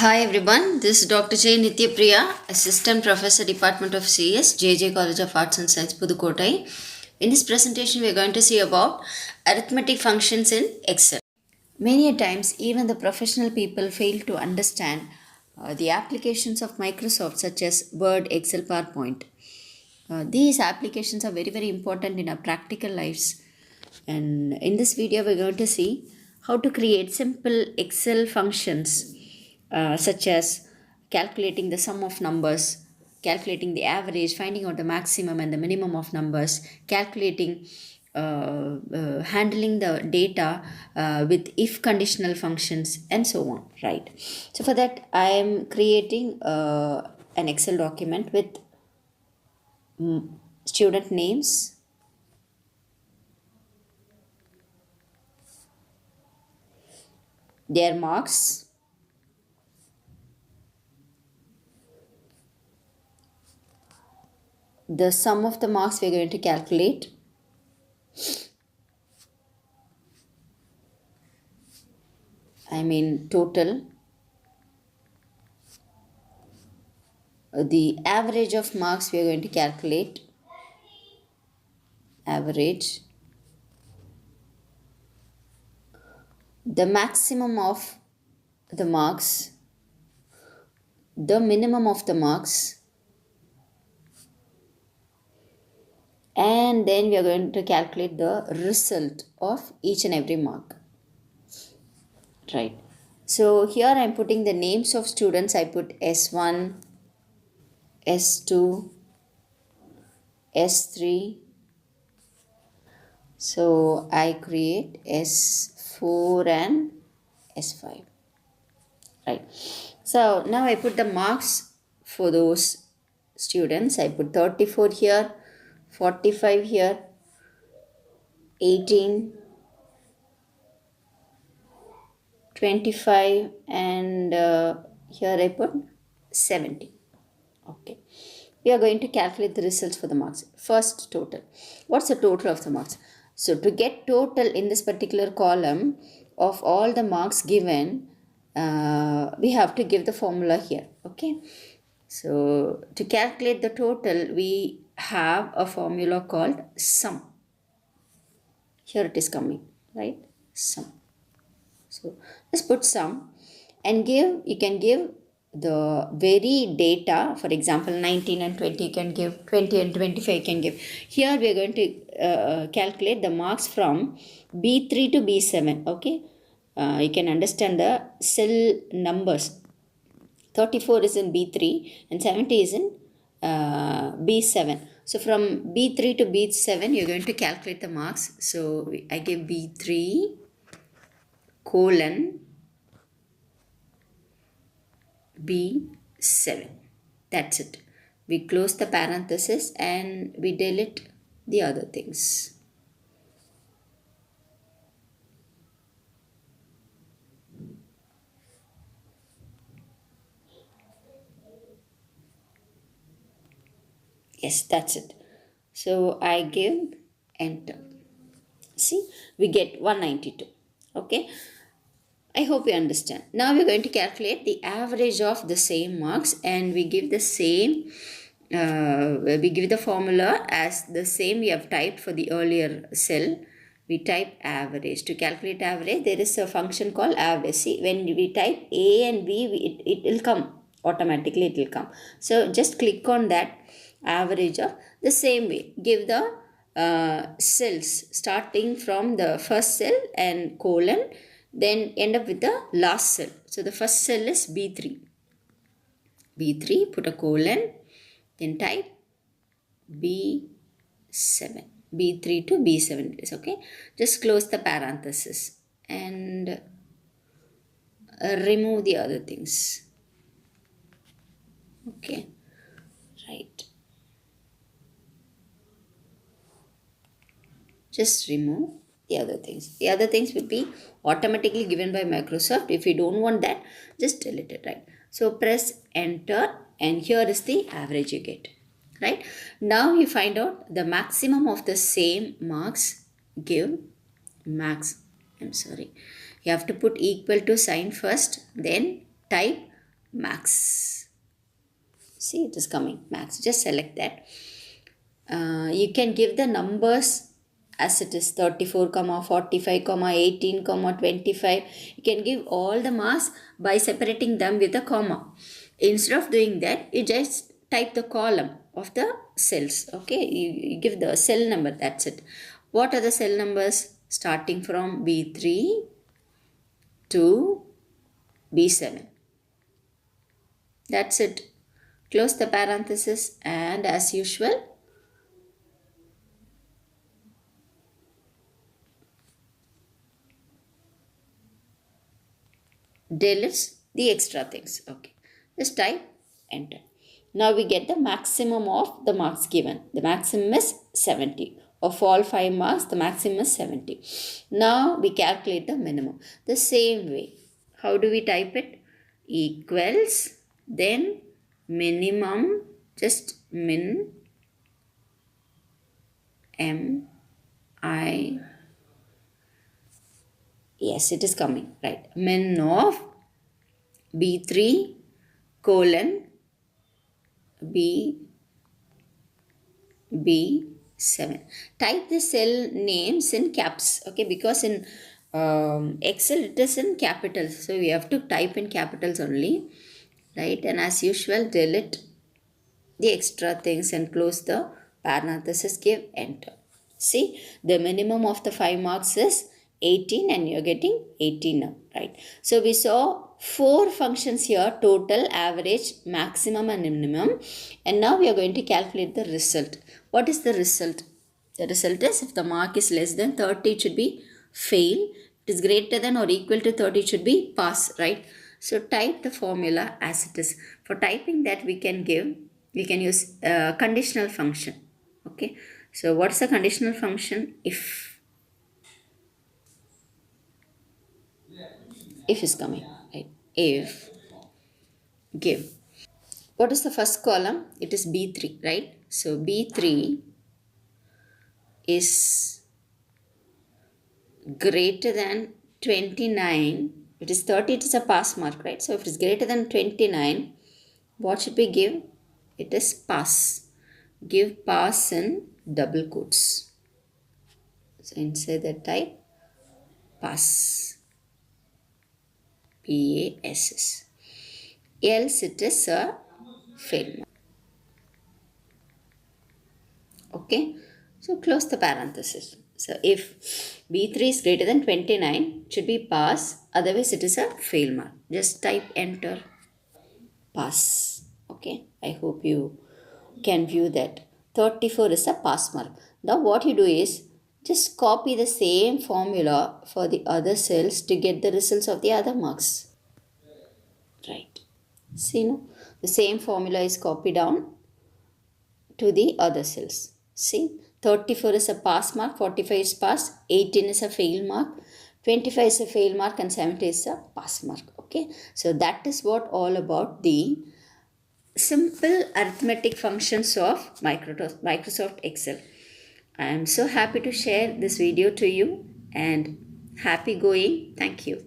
Hi everyone, this is Dr. J. Nithyapriya, Assistant Professor, Department of CS, JJ College of Arts and Science, Pudukkottai. In this presentation, we are going to see about arithmetic functions in Excel. Many a times, even the professional people fail to understand the applications of Microsoft, such as Word, Excel, PowerPoint. These applications are very, very important in our practical lives. And in this video, we're going to see how to create simple Excel functions such as calculating the sum of numbers, calculating the average, finding out the maximum and the minimum of numbers, calculating, handling the data with if conditional functions, and so on, right? So for that, I am creating an Excel document with student names, their marks, the sum of the marks we're going to calculate, total, the average of marks we are going to calculate, average, the maximum of the marks, the minimum of the marks, and then we are going to calculate the result of each and every mark, right? So here I am putting the names of students. I put S1, S2, S3. So I create S4 and S5, right? So now I put the marks for those students. I put 34 here, 45 here, 18, 25, and here I put 70. Okay. We are going to calculate the results for the marks. First, total. What's the total of the marks? So to get total in this particular column of all the marks given, we have to give the formula here. Okay. So to calculate the total, we have a formula called sum. Here it is coming, right? Sum. So let's put sum and you can give the very data. For example, 19 and 20 you can give, 20 and 25 you can give. Here we are going to calculate the marks from B3 to B7. Okay, you can understand the cell numbers. 34 is in B3 and 70 is in B7. So from B3 to B7 you're going to calculate the marks. So I give B3 colon B7. That's it. We close the parenthesis and we delete the other things. Yes, that's it. So I give enter. See, we get 192. Okay. I hope you understand. Now we're going to calculate the average of the same marks and we give the same, we give the formula as the same we have typed for the earlier cell. We type average. To calculate average, there is a function called average. See, when we type A and B, it will come. Automatically it will come. So just click on that average of the same way. Give the cells starting from the first cell and colon, then end up with the last cell. So the first cell is B3. B3, put a colon, then type B7. B3 to B7 it is, okay. Just close the parenthesis and remove the other things. Okay, right. Just remove the other things. The other things will be automatically given by Microsoft. If you don't want that, just delete it, right? So press enter and here is the average you get, right? Now you find out the maximum of the same marks. Give max. You have to put equal to sign first, then type max. See, it is coming max. Just select that. You can give the numbers as it is 34, 45, 18, 25. You can give all the marks by separating them with a comma. Instead of doing that, you just type the column of the cells. Okay, you give the cell number, that's it. What are the cell numbers? Starting from B3 to B7. That's it. Close the parenthesis and as usual, deletes the extra things. Okay, just type enter. Now we get the maximum of the marks given. The maximum is 70. Of all 5 marks, the maximum is 70. Now we calculate the minimum. The same way. How do we type it? Equals, then minimum, just min, m, I, yes, it is coming, right. Min of B3 colon B7. Type the cell names in caps, okay, because in Excel it is in capitals, so we have to type in capitals only, right. And as usual, delete the extra things and close the parenthesis, give enter. See, the minimum of the 5 marks is 18 and you're getting 18 now, right. So we saw 4 functions here, total, average, maximum and minimum, and now we are going to calculate the result. What is the result? The result is if the mark is less than 30, it should be fail. It is greater than or equal to 30, it should be pass, right. So type the formula as it is. For typing that, we can use a conditional function. Okay, so what's the conditional function? If is coming, right. If, give. What is the first column? It is B3, right. So B3 is greater than 29. It is 30, it is a pass mark, right. So if it is greater than 29, what should we give? It is pass. Give pass in double quotes. So inside that type pass. P-A-S-S. Else it is a fail. Okay. So close the parenthesis. So if B3 is greater than 29, it should be pass. Otherwise it is a fail mark. Just type enter. Pass. Okay. I hope you can view that. 34 is a pass mark. Now what you do is just copy the same formula for the other cells to get the results of the other marks. Right. See, no? The same formula is copied down to the other cells. See, 34 is a pass mark, 45 is pass, 18 is a fail mark, 25 is a fail mark and 70 is a pass mark. Okay. So that is what all about the simple arithmetic functions of Microsoft Excel. I am so happy to share this video to you and happy going. Thank you.